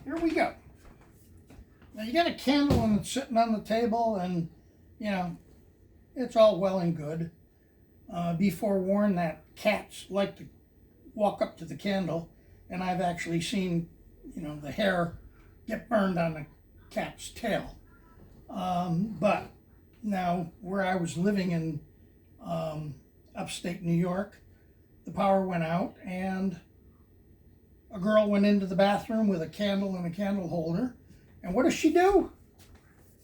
here we go. Now you got a candle and it's sitting on the table, and you know, it's all well and good. Be forewarned that cats like to walk up to the candle, and I've actually seen, you know, the hair get burned on the cat's tail. But now, where I was living in upstate New York, the power went out, and a girl went into the bathroom with a candle and a candle holder. And what does she do?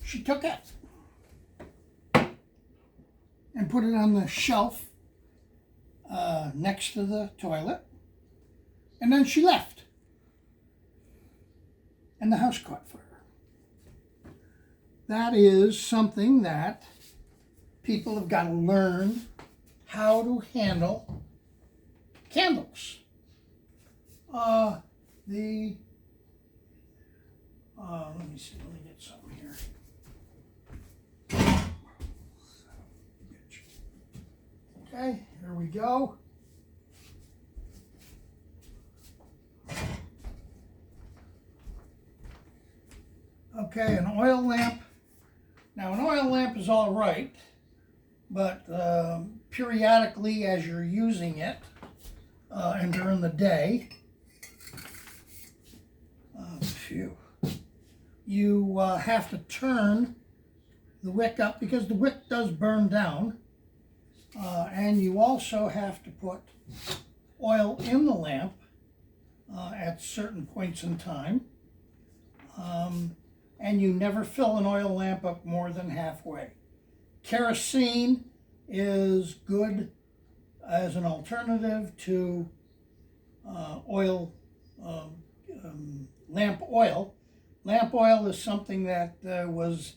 She took it and put it on the shelf next to the toilet. And then she left. And the house caught fire. That is something that people have got to learn how to handle candles. Let me see, let me get something here. Okay, here we go. Okay, an oil lamp. Now, an oil lamp is all right, but periodically as you're using it and during the day, you have to turn the wick up because the wick does burn down, and you also have to put oil in the lamp at certain points in time, and you never fill an oil lamp up more than halfway. Kerosene is good as an alternative to lamp oil. Lamp oil is something that was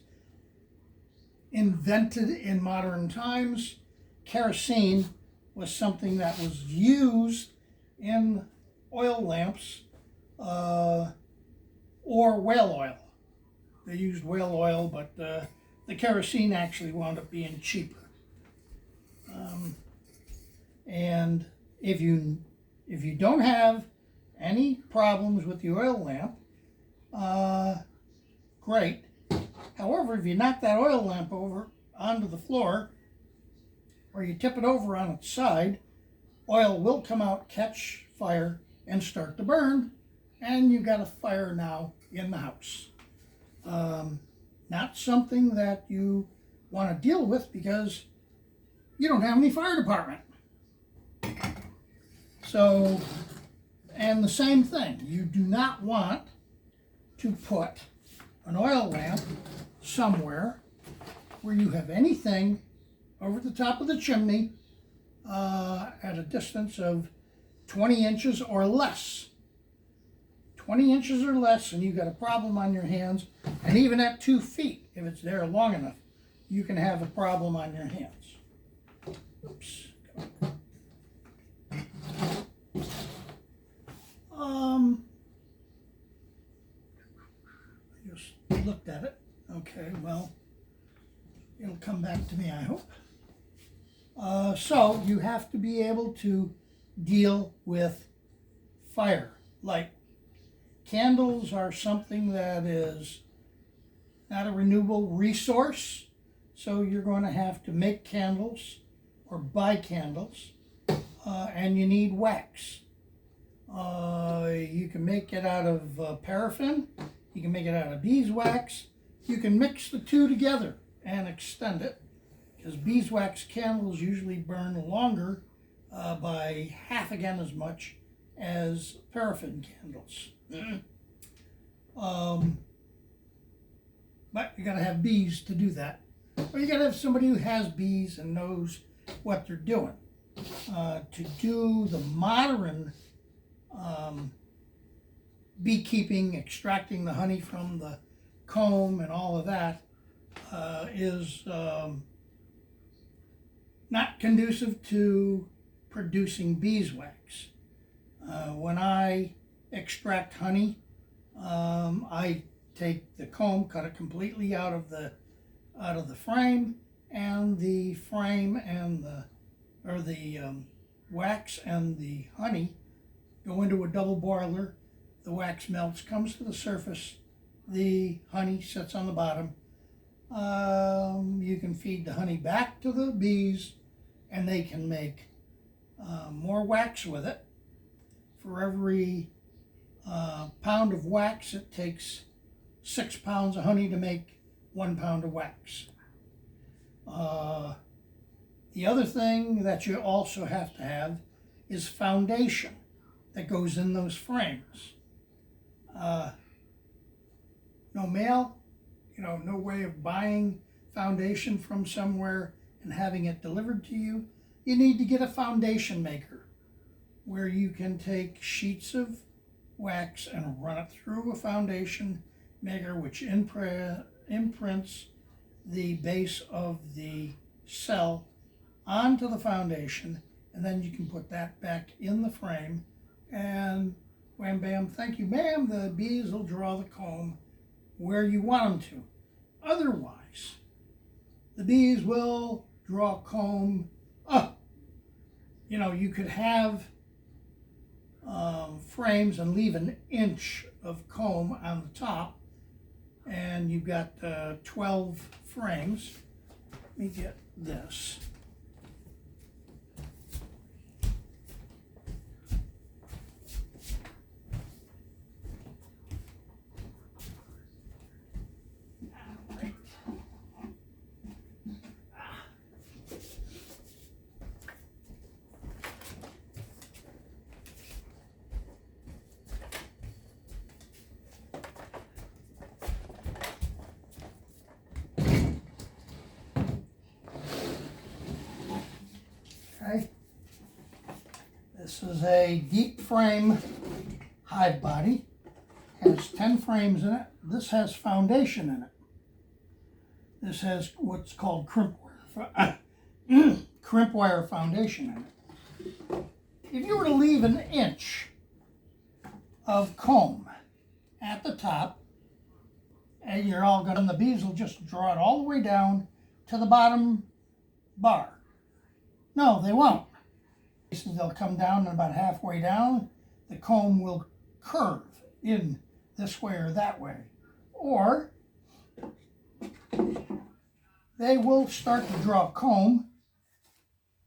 invented in modern times. Kerosene was something that was used in oil lamps or whale oil. They used whale oil, but the kerosene actually wound up being cheaper. And if you don't have any problems with the oil lamp, great. However, if you knock that oil lamp over onto the floor, or you tip it over on its side, oil will come out, catch fire, and start to burn, and you've got a fire now in the house. Not something that you want to deal with because you don't have any fire department. So, and the same thing, you do not want to put an oil lamp somewhere where you have anything over the top of the chimney at a distance of 20 inches or less. 20 inches or less, and you've got a problem on your hands. And even at 2 feet, if it's there long enough, you can have a problem on your hands. Oops. I just looked at it. Okay, well, it'll come back to me, I hope. So you have to be able to deal with fire. Like, candles are something that is not a renewable resource, so you're going to have to make candles or buy candles, and you need wax. You can make it out of paraffin, you can make it out of beeswax, you can mix the two together and extend it, because beeswax candles usually burn longer by half again as much as paraffin candles. But you gotta have bees to do that. Or you gotta have somebody who has bees and knows what they're doing. To do the modern beekeeping, extracting the honey from the comb and all of that is not conducive to producing beeswax. When I extract honey, I take the comb, cut it completely out of the frame, and the frame and the wax and the honey go into a double boiler. the wax melts, comes to the surface, the honey sits on the bottom. You can feed the honey back to the bees and they can make more wax with it. For every pound of wax, it takes 6 pounds of honey to make 1 pound of wax. The other thing that you also have to have is foundation that goes in those frames. No mail, no way of buying foundation from somewhere and having it delivered to you. You need to get a foundation maker where you can take sheets of wax and run it through a foundation maker, which imprints the base of the cell onto the foundation, and then you can put that back in the frame, and wham bam, thank you ma'am, the bees will draw the comb where you want them to. Otherwise, the bees will draw comb up. You could have frames and leave an inch of comb on the top, and you've got 12 frames. Let me get this. Okay. This is a deep frame hive body. Has 10 frames in it. This has foundation in it. This has what's called crimp wire foundation in it. If you were to leave an inch of comb at the top, and you're all good, and the bees will just draw it all the way down to the bottom bar. No, they won't. They'll come down, and about halfway down, the comb will curve in this way or that way. Or they will start to draw comb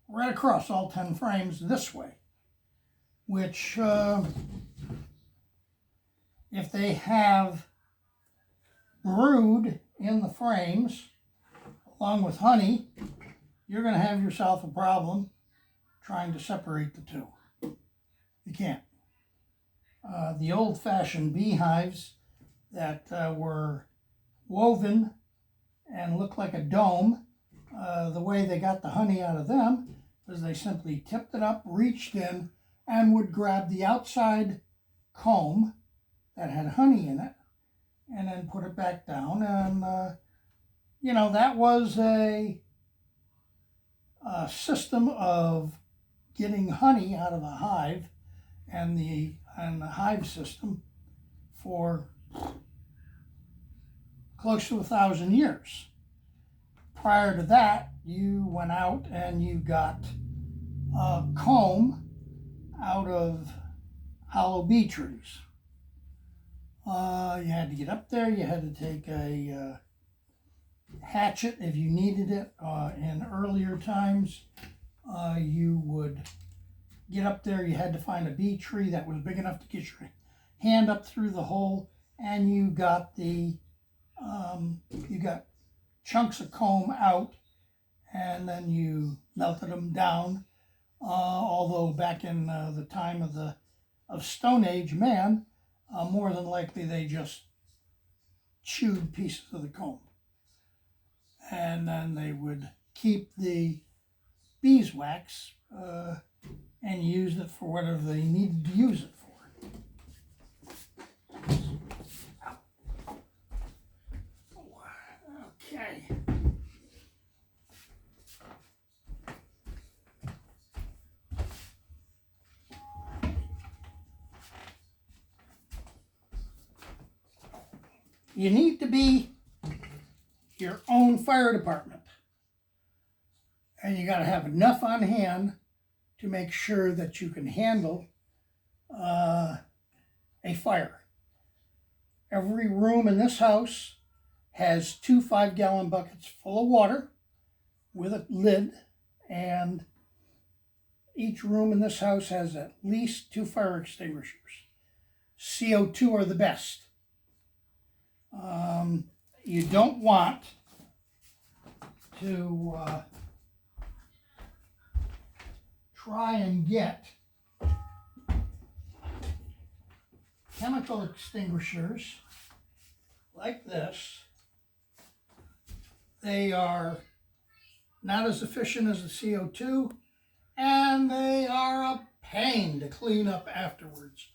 right across all 10 frames this way, which if they have brood in the frames along with honey, you're going to have yourself a problem trying to separate the two. You can't. The old-fashioned beehives that were woven and looked like a dome, the way they got the honey out of them was they simply tipped it up, reached in, and would grab the outside comb that had honey in it and then put it back down. And, that was a system of getting honey out of the hive and the hive system for close to 1,000 years. Prior to that, you went out and you got comb out of hollow bee trees. You had to get up there, you had to take a hatchet if you needed it. In earlier times, you would get up there, you had to find a bee tree that was big enough to get your hand up through the hole, and you got chunks of comb out, and then you melted them down. Although back in the time of Stone Age man, more than likely they just chewed pieces of the comb. And then they would keep the beeswax and use it for whatever they needed to use it for. Okay. You need to be your own fire department. And you got to have enough on hand to make sure that you can handle a fire. Every room in this house has 2 5-gallon buckets full of water with a lid, and each room in this house has at least 2 fire extinguishers. CO2 are the best. You don't want to try and get chemical extinguishers like this. They are not as efficient as the CO2, and they are a pain to clean up afterwards,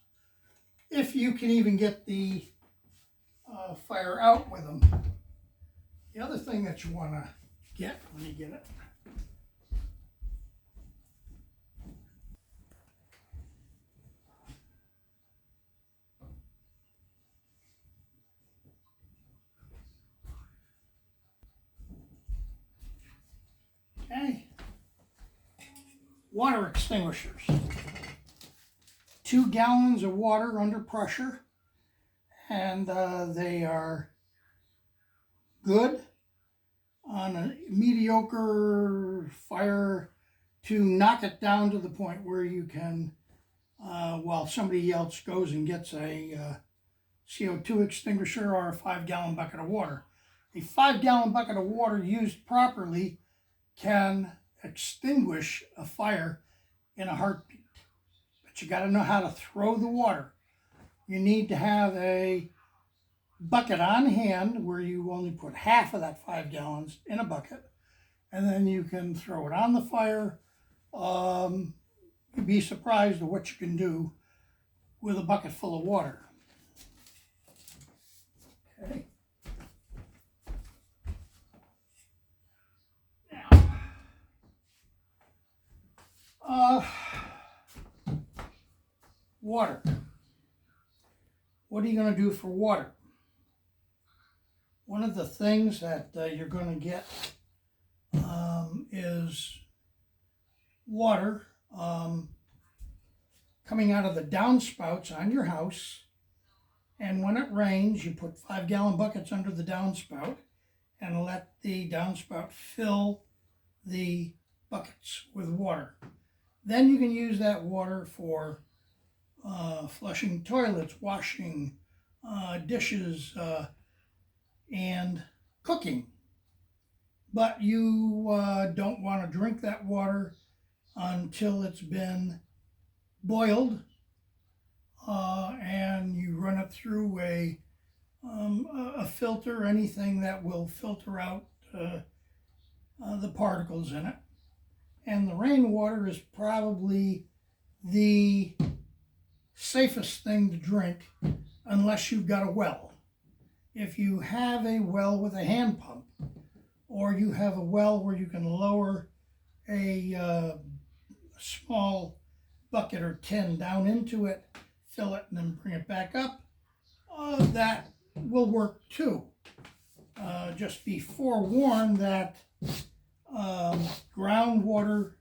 if you can even get the fire out with them. The other thing that you want to get when you get it, okay, water extinguishers. 2 gallons of water under pressure, and they are good on a mediocre fire to knock it down to the point where you can, while somebody else goes and gets a CO2 extinguisher or a 5-gallon bucket of water. A 5-gallon bucket of water used properly can extinguish a fire in a heartbeat. But you got to know how to throw the water. You need to have a bucket on hand where you only put half of that 5 gallons in a bucket, and then you can throw it on the fire. You'd be surprised at what you can do with a bucket full of water. Okay. Now, water. What are you going to do for water? One of the things that you're going to get is water coming out of the downspouts on your house. And when it rains, you put 5-gallon buckets under the downspout and let the downspout fill the buckets with water. Then you can use that water for flushing toilets, washing dishes, and cooking. But you don't want to drink that water until it's been boiled, and you run it through a filter, anything that will filter out the particles in it. And the rainwater is probably the safest thing to drink unless you've got a well. If you have a well with a hand pump, or you have a well where you can lower a small bucket or tin down into it, fill it, and then bring it back up, that will work too. Just be forewarned that groundwater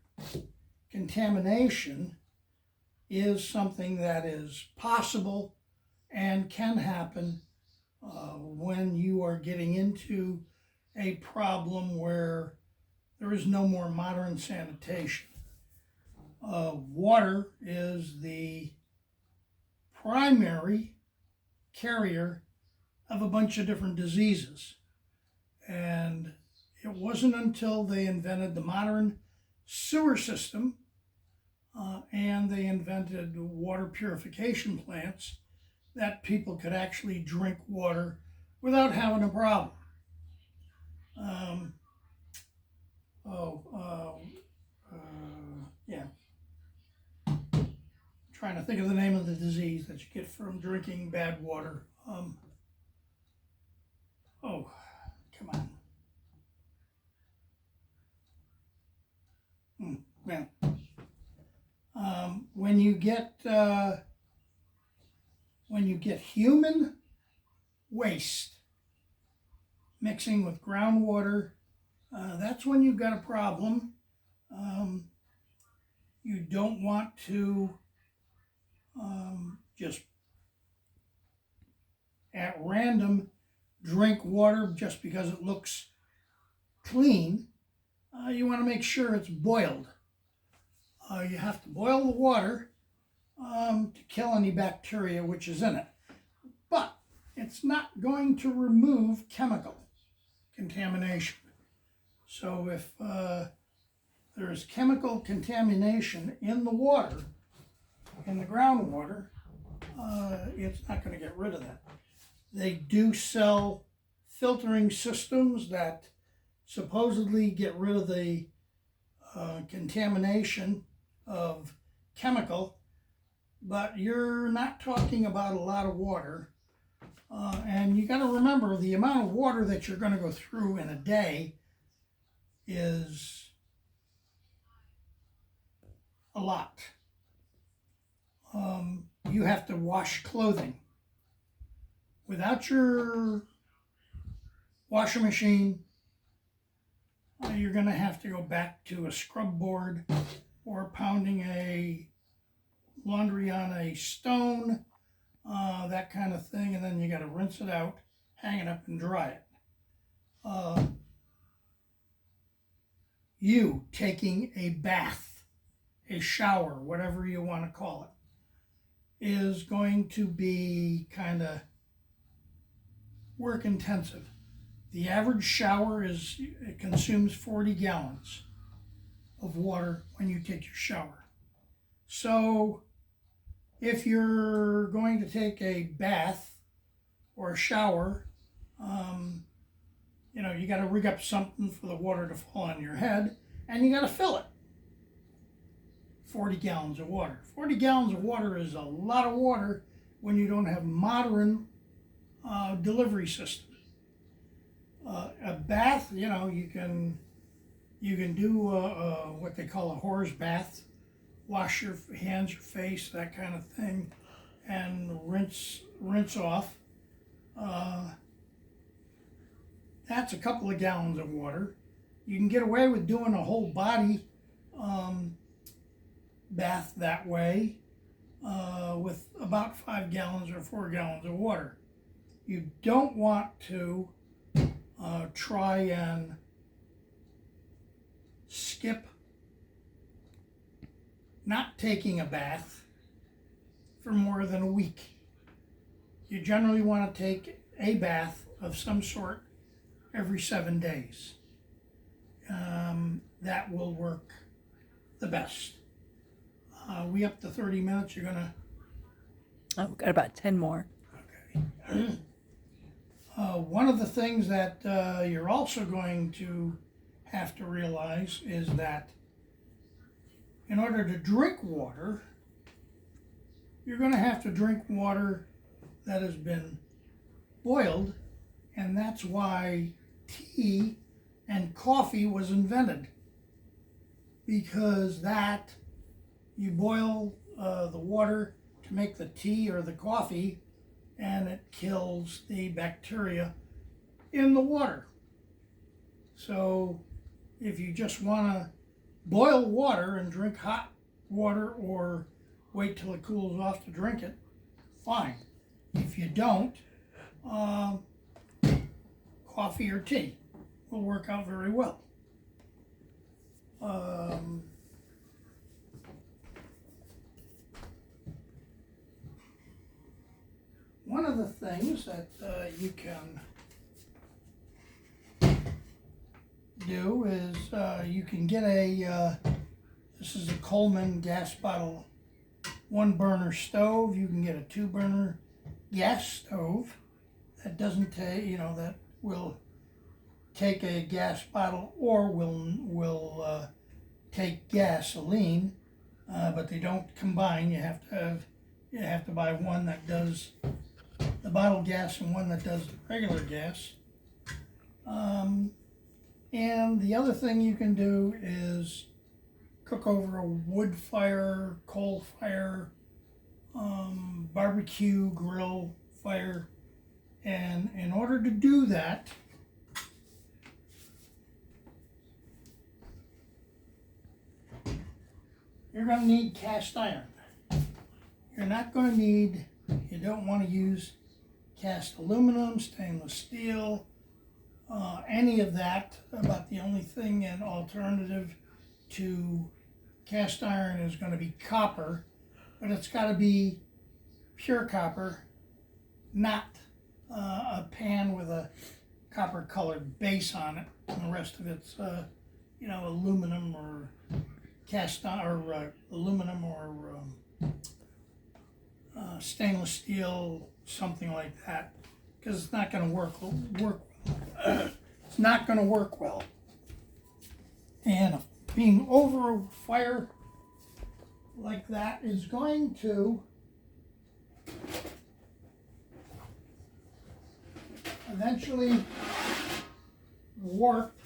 contamination is something that is possible and can happen when you are getting into a problem where there is no more modern sanitation. Water is the primary carrier of a bunch of different diseases. And it wasn't until they invented the modern sewer system and they invented water purification plants that people could actually drink water without having a problem. Yeah. Trying to think of the name of the disease that you get from drinking bad water. Come on. Yeah. When you get human waste mixing with groundwater, that's when you've got a problem. You don't want to just at random drink water just because it looks clean. You want to make sure it's boiled. You have to boil the water to kill any bacteria which is in it. But it's not going to remove chemical contamination. So if there is chemical contamination in the water, in the groundwater, it's not going to get rid of that. They do sell filtering systems that supposedly get rid of the contamination of chemical, but you're not talking about a lot of water. And you got to remember the amount of water that you're going to go through in a day is a lot. You have to wash clothing. Without your washer machine, you're going to have to go back to a scrub board or pounding a laundry on a stone, that kind of thing, and then you got to rinse it out, hang it up, and dry it. You taking a bath, a shower, whatever you want to call it, is going to be kind of work intensive. The average shower it consumes 40 gallons of water when you take your shower. So if you're going to take a bath or a shower, you got to rig up something for the water to fall on your head, and you got to fill it. 40 gallons of water. 40 gallons of water is a lot of water when you don't have modern delivery system. A bath, you can do what they call a whore's bath. Wash your hands, your face, that kind of thing, and rinse off. That's a couple of gallons of water. You can get away with doing a whole body bath that way with about 5 gallons or 4 gallons of water. You don't want to try and skip not taking a bath for more than a week. You generally want to take a bath of some sort every 7 days. That will work the best. We up to 30 minutes. You're gonna. Oh, we've got about 10 more. Okay. One of the things that you're also going to have to realize is that in order to drink water, you're going to have to drink water that has been boiled, and that's why tea and coffee was invented. Because you boil the water to make the tea or the coffee, and it kills the bacteria in the water. So if you just want to boil water and drink hot water or wait till it cools off to drink it, fine. If you don't, coffee or tea will work out very well. One of the things that you can do is you can get this is a Coleman gas bottle 1-burner stove. You can get a 2-burner gas stove that doesn't take, that will take a gas bottle or will take gasoline, but they don't combine. You have to buy one that does the bottle gas and one that does the regular gas. And the other thing you can do is cook over a wood fire, coal fire, barbecue grill fire. And in order to do that, you're going to need cast iron. You're not going to need, you don't want to use cast aluminum, stainless steel, any of that. About the only thing an alternative to cast iron is going to be copper, but it's got to be pure copper, not a pan with a copper colored base on it, and the rest of it's aluminum or cast iron, or aluminum or stainless steel, something like that, because it's not going to work. It's not going to work well. And being over fire like that is going to eventually warp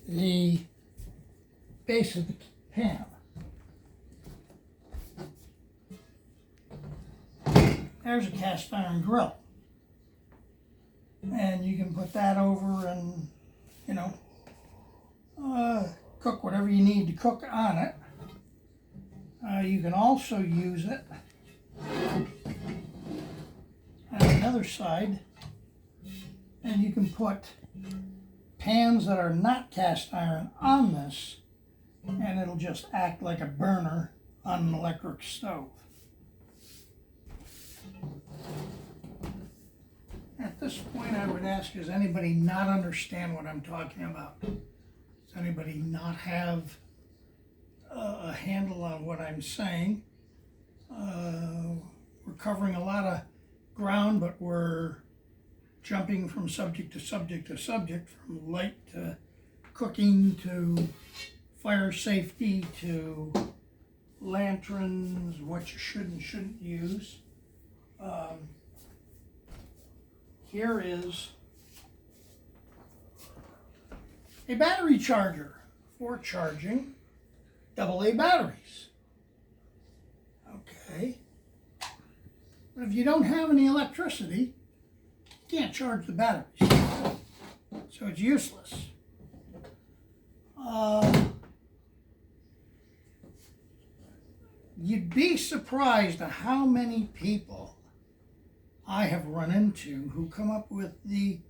the base of the pan. There's a cast iron grill, and you can put that over and cook whatever you need to cook on it. You can also use it on the other side, and you can put pans that are not cast iron on this, and it'll just act like a burner on an electric stove. At this point, I would ask, does anybody not understand what I'm talking about? Does anybody not have a handle on what I'm saying? We're covering a lot of ground, but we're jumping from subject to subject to subject, from light to cooking to fire safety to lanterns, what you should and shouldn't use. Here is a battery charger for charging AA batteries. Okay. But if you don't have any electricity, you can't charge the batteries. So it's useless. You'd be surprised at how many people I have run into who come up with the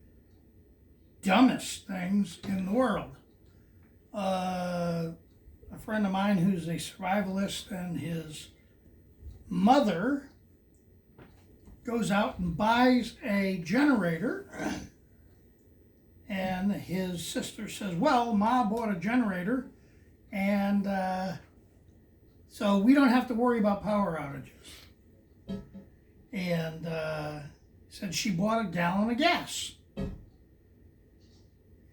dumbest things in the world. A friend of mine who's a survivalist, and his mother goes out and buys a generator, and his sister says, well, Ma bought a generator, and so we don't have to worry about power outages. And said she bought a gallon of gas.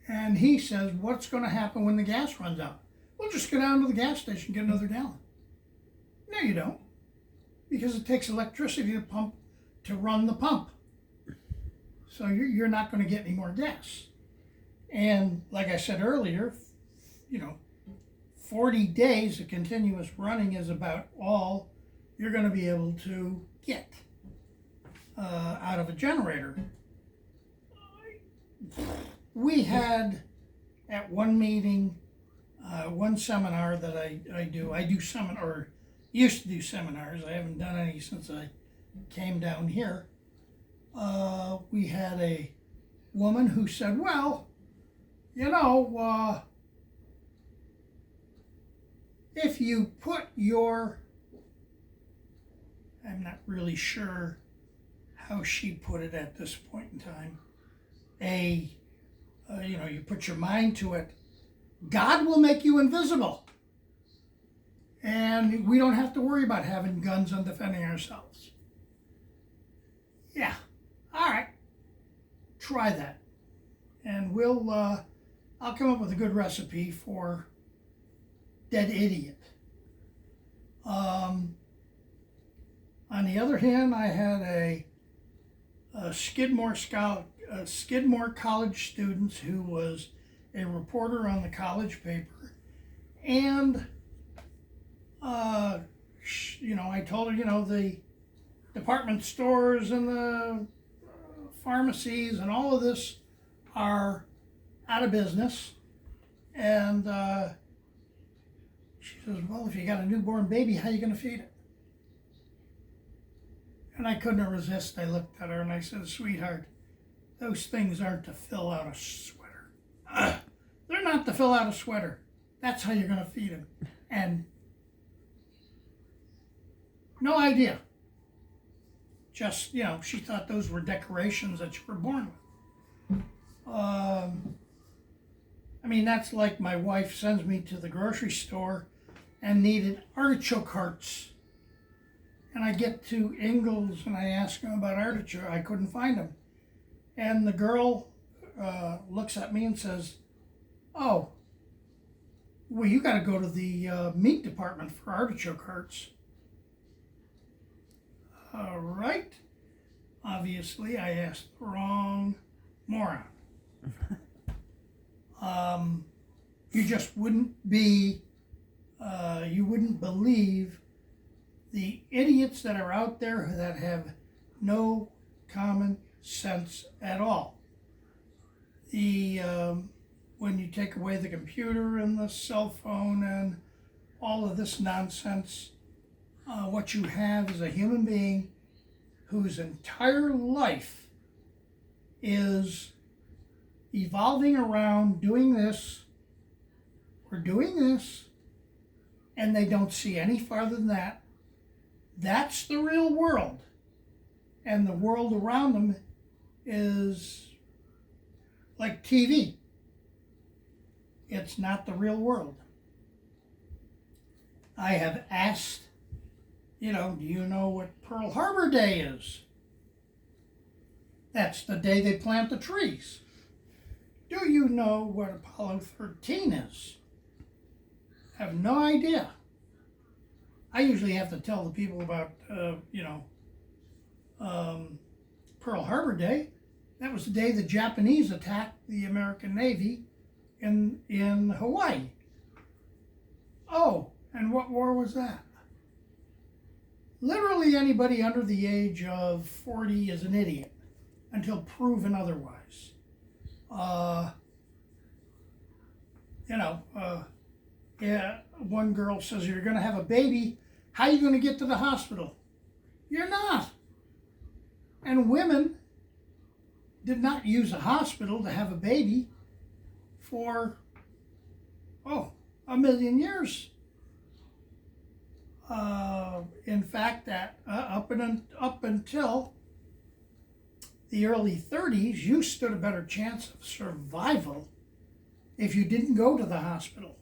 And he says, what's going to happen when the gas runs out? Well, just go down to the gas station and get another gallon. No, you don't. Because it takes electricity to run the pump. So you're not going to get any more gas. And like I said earlier, 40 days of continuous running is about all you're going to be able to get out of a generator. We had at one meeting, one seminar that I do used to do seminars. I haven't done any since I came down here. We had a woman who said, well, if you put I'm not really sure how she put it at this point in time, you put your mind to it, God will make you invisible. And we don't have to worry about having guns and defending ourselves. Yeah, all right, try that. And I'll come up with a good recipe for dead idiot. On the other hand, I had a Skidmore College student who was a reporter on the college paper, and I told her, the department stores and the pharmacies and all of this are out of business, and she says, well, if you got a newborn baby, how are you going to feed it? And I couldn't resist. I looked at her and I said, sweetheart, those things aren't to fill out a sweater. They're not to fill out a sweater. That's how you're going to feed them. And no idea. Just, she thought those were decorations that you were born with. That's like my wife sends me to the grocery store and needed artichoke hearts. And I get to Ingles and I ask him about artichoke. I couldn't find them. And the girl looks at me and says, oh, well, you got to go to the meat department for artichoke hearts. All right. Obviously, I asked the wrong moron. You just wouldn't be, you wouldn't believe the idiots that are out there that have no common sense at all. When you take away the computer and the cell phone and all of this nonsense, what you have is a human being whose entire life is evolving around doing this or doing this, and they don't see any farther than that. That's the real world. And the world around them is like TV. It's not the real world. I have asked, do you know what Pearl Harbor Day is? That's the day they plant the trees. Do you know what Apollo 13 is? I have no idea. I usually have to tell the people about, Pearl Harbor Day. That was the day the Japanese attacked the American Navy in Hawaii. Oh, and what war was that? Literally anybody under the age of 40 is an idiot until proven otherwise. One girl says, you're going to have a baby. How are you going to get to the hospital? You're not. And women did not use a hospital to have a baby for, 1,000,000 years. In fact, that up until the early 30s, you stood a better chance of survival if you didn't go to the hospital.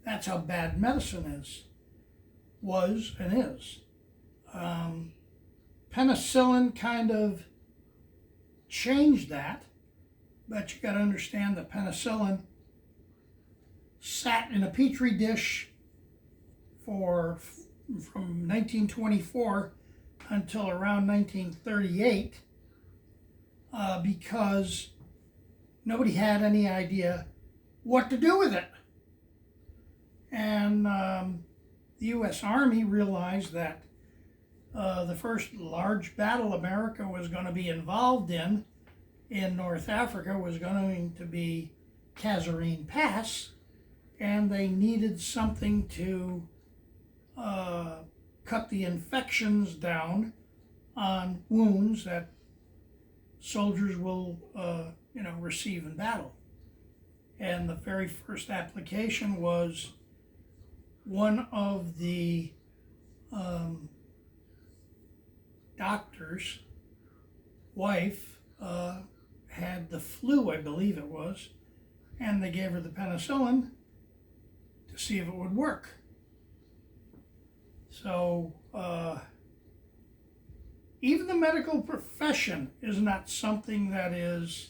That's how bad medicine was and is. Penicillin kind of changed that, but you got to understand that penicillin sat in a petri dish from 1924 until around 1938 because nobody had any idea what to do with it. And the U.S. Army realized that the first large battle America was going to be involved in North Africa was going to be Kasserine Pass, and they needed something to cut the infections down on wounds that soldiers will receive in battle. And the very first application was one of the doctor's wife had the flu, I believe it was, and they gave her the penicillin to see if it would work. So even the medical profession is not something that is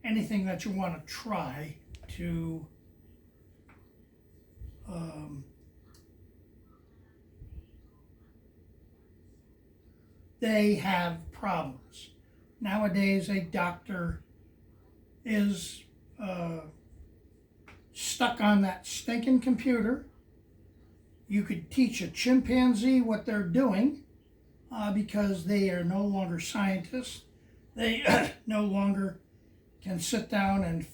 anything that you want to try to they have problems. Nowadays, a doctor is stuck on that stinking computer. You could teach a chimpanzee what they're doing because they are no longer scientists. They no longer can sit down and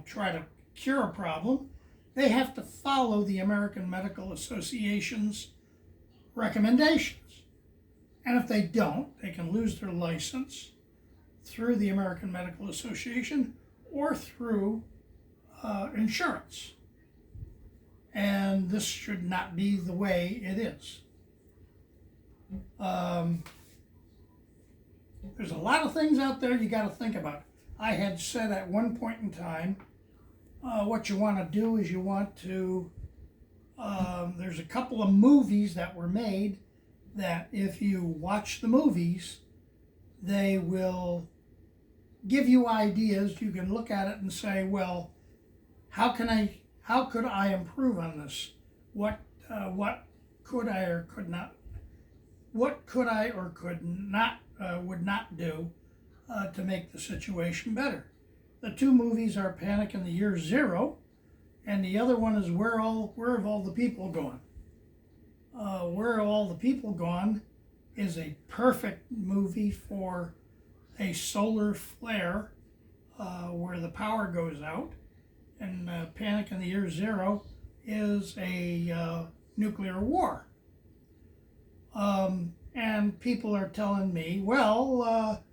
try to cure a problem. They have to follow the American Medical Association's recommendations. And if they don't, they can lose their license through the American Medical Association or through insurance. And this should not be the way it is. There's a lot of things out there you got to think about. I had said at one point in time, what you want to do is you want to, there's a couple of movies that were made that if you watch the movies, they will give you ideas. You can look at it and say, well, how could I improve on this? What could I or could not, what could I or could not, would not do to make the situation better? The two movies are Panic in the Year Zero, and the other one is Where Have All the People Gone? Where Have All the People Gone is a perfect movie for a solar flare where the power goes out, and Panic in the Year Zero is a nuclear war. And people are telling me, well,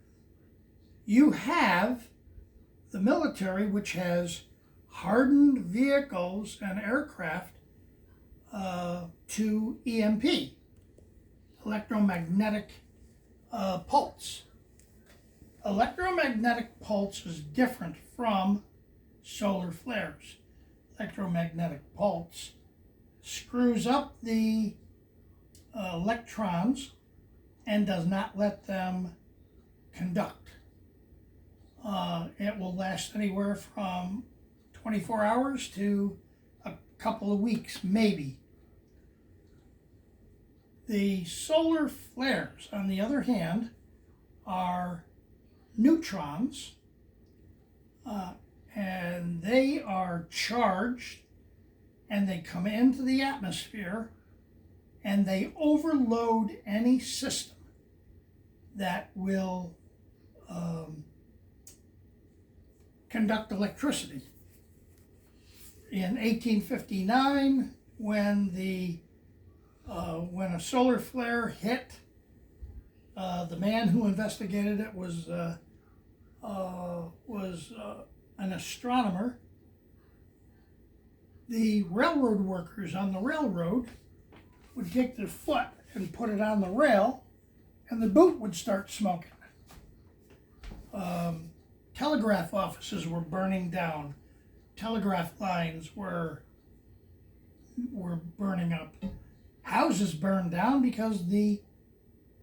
you have the military, which has hardened vehicles and aircraft to EMP, electromagnetic pulse. Electromagnetic pulse is different from solar flares. Electromagnetic pulse screws up the electrons and does not let them conduct. It will last anywhere from 24 hours to a couple of weeks, maybe. The solar flares, on the other hand, are neutrons, and they are charged, and they come into the atmosphere, and they overload any system that will conduct electricity. In 1859, when a solar flare hit, the man who investigated it was an astronomer. The railroad workers on the railroad would take their foot and put it on the rail, and the boot would start smoking. Telegraph offices were burning down. Telegraph lines were burning up. Houses burned down because the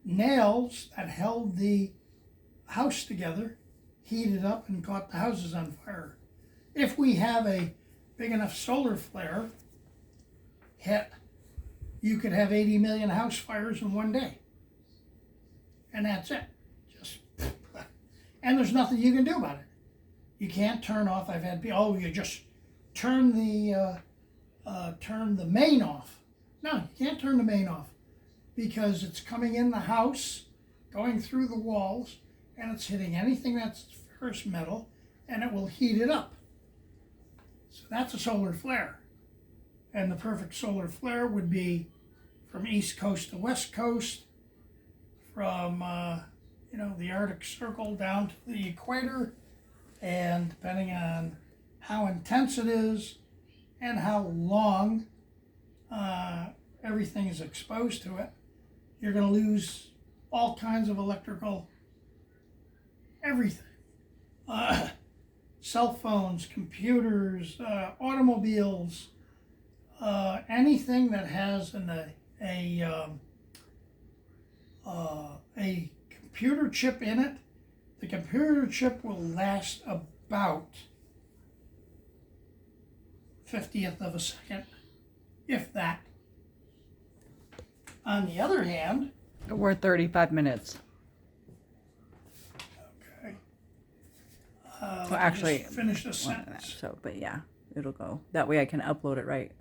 nails that held the house together heated up and caught the houses on fire. If we have a big enough solar flare hit, you could have 80 million house fires in one day. And that's it. And there's nothing you can do about it. You can't turn off. I've had people, you just turn the main off. No, you can't turn the main off because it's coming in the house, going through the walls, and it's hitting anything that's ferrous metal, and it will heat it up. So that's a solar flare. And the perfect solar flare would be from East Coast to West Coast, from the Arctic Circle down to the equator, and depending on how intense it is and how long everything is exposed to it, you're going to lose all kinds of electrical everything. Cell phones, computers, automobiles, anything that has a computer chip in it. The computer chip will last about 50th of a second, if that. On the other hand, We're 35 minutes. okay. Well, actually, finish the more than that, sentence. so, but yeah, it'll go. That way I can upload it right.